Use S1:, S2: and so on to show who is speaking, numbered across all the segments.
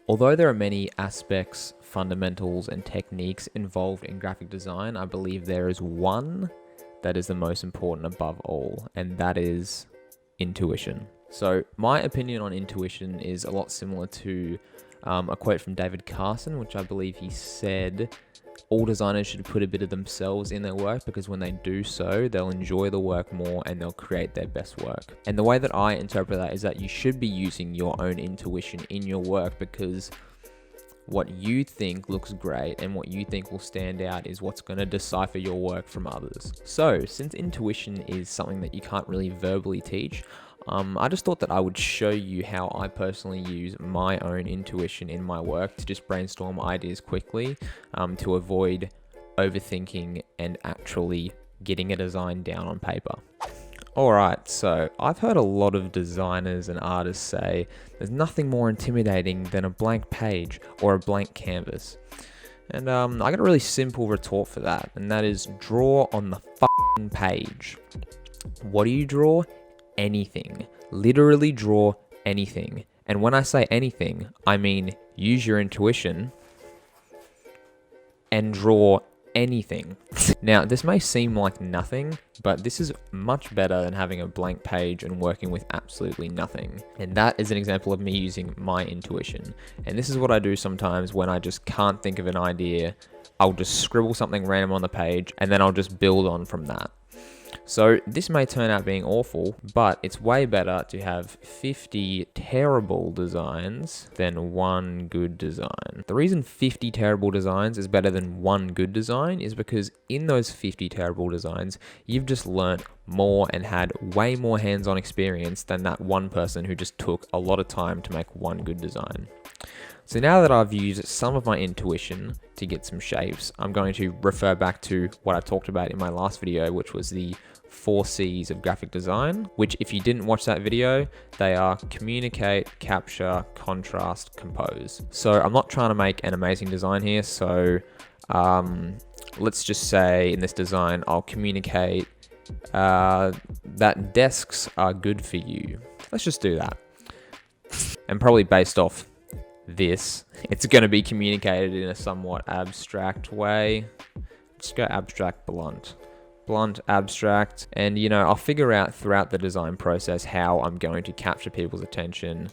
S1: Although there are many aspects, fundamentals, and techniques involved in graphic design, I believe there is one that is the most important above all, and that is intuition. So my opinion on intuition is a lot similar to a quote from David Carson, which I believe he said, all designers should put a bit of themselves in their work, because when they do so, they'll enjoy the work more and they'll create their best work. And the way that I interpret that is that you should be using your own intuition in your work, because what you think looks great and what you think will stand out is what's going to decipher your work from others. So since intuition is something that you can't really verbally teach, I just thought that I would show you how I personally use my own intuition in my work to just brainstorm ideas quickly, to avoid overthinking and actually getting a design down on paper. Alright, so I've heard a lot of designers and artists say there's nothing more intimidating than a blank page or a blank canvas. And I got a really simple retort for that, and that is draw on the f***ing page. What do you draw? Anything. Literally draw anything. And when I say anything, I mean use your intuition and draw anything. Now, this may seem like nothing, but this is much better than having a blank page and working with absolutely nothing. And that is an example of me using my intuition. And this is what I do sometimes when I just can't think of an idea. I'll just scribble something random on the page and then I'll just build on from that. So this may turn out being awful, but it's way better to have 50 terrible designs than one good design. The reason 50 terrible designs is better than one good design is because in those 50 terrible designs, you've just learnt more and had way more hands-on experience than that one person who just took a lot of time to make one good design. So now that I've used some of my intuition to get some shapes, I'm going to refer back to what I talked about in my last video, which was the 4 C's of graphic design, which if you didn't watch that video, they are communicate, capture, contrast, compose. So I'm not trying to make an amazing design here. So let's just say in this design, I'll communicate that desks are good for you. Let's just do that. And probably based off this, it's going to be communicated in a somewhat abstract way. Just go abstract, blunt, abstract, and I'll figure out throughout the design process how I'm going to capture people's attention,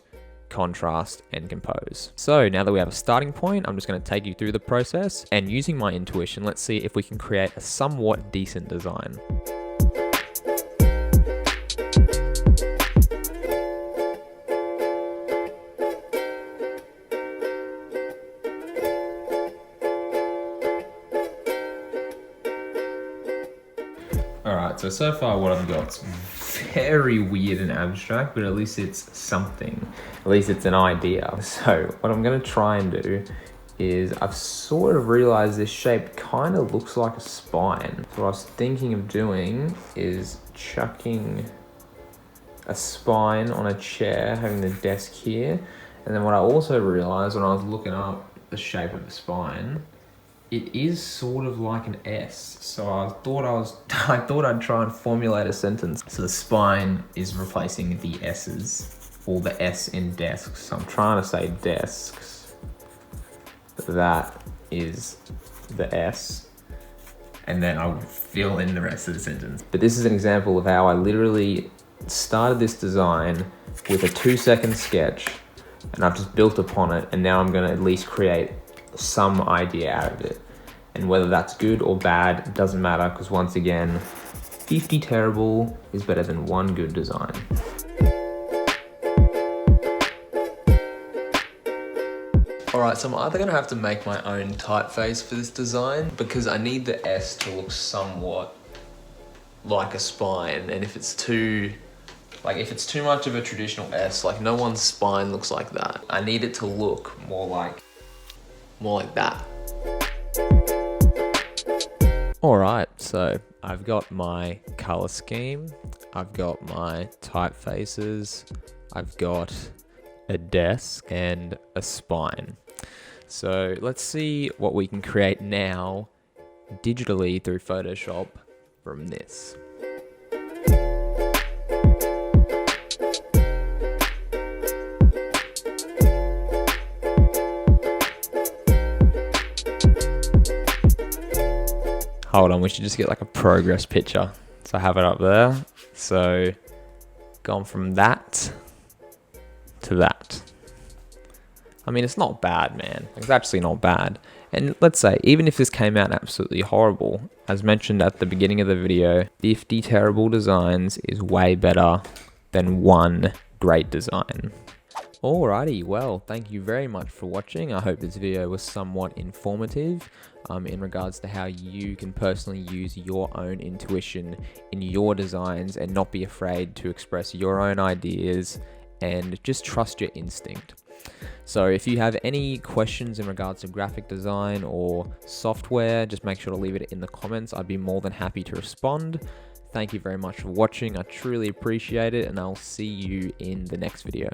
S1: contrast, and compose. So now that we have a starting point, I'm just going to take you through the process, and using my intuition, let's see if we can create a somewhat decent design. Alright, so far what I've got's very weird and abstract, but at least it's something. At least it's an idea. So what I'm going to try and do is I've sort of realized this shape kind of looks like a spine. So what I was thinking of doing is chucking a spine on a chair, having the desk here. And then what I also realized when I was looking up the shape of the spine, it is sort of like an S. So I thought I'd try and formulate a sentence. So the spine is replacing the S's, or the S in desks. So I'm trying to say desks. That is the S. And then I'll fill in the rest of the sentence. But this is an example of how I literally started this design with a 2-second sketch, and I've just built upon it, and now I'm going to at least create some idea out of it. And whether that's good or bad doesn't matter, because once again, 50 terrible is better than one good design. Alright, so I'm either going to have to make my own typeface for this design, because I need the S to look somewhat like a spine, and if it's too much of a traditional S, like no one's spine looks like that. I need it to look more like that. Alright, so I've got my color scheme, I've got my typefaces, I've got a desk and a spine. So let's see what we can create now digitally through Photoshop from this. Hold on, we should just get like a progress picture. So I have it up there. So gone from that to that. I mean, it's not bad, man. It's actually not bad. And let's say, even if this came out absolutely horrible, as mentioned at the beginning of the video, 50 terrible designs is way better than one great design. Alrighty, well, thank you very much for watching. I hope this video was somewhat informative in regards to how you can personally use your own intuition in your designs and not be afraid to express your own ideas and just trust your instinct. So if you have any questions in regards to graphic design or software, just make sure to leave it in the comments. I'd be more than happy to respond. Thank you very much for watching. I truly appreciate it, and I'll see you in the next video.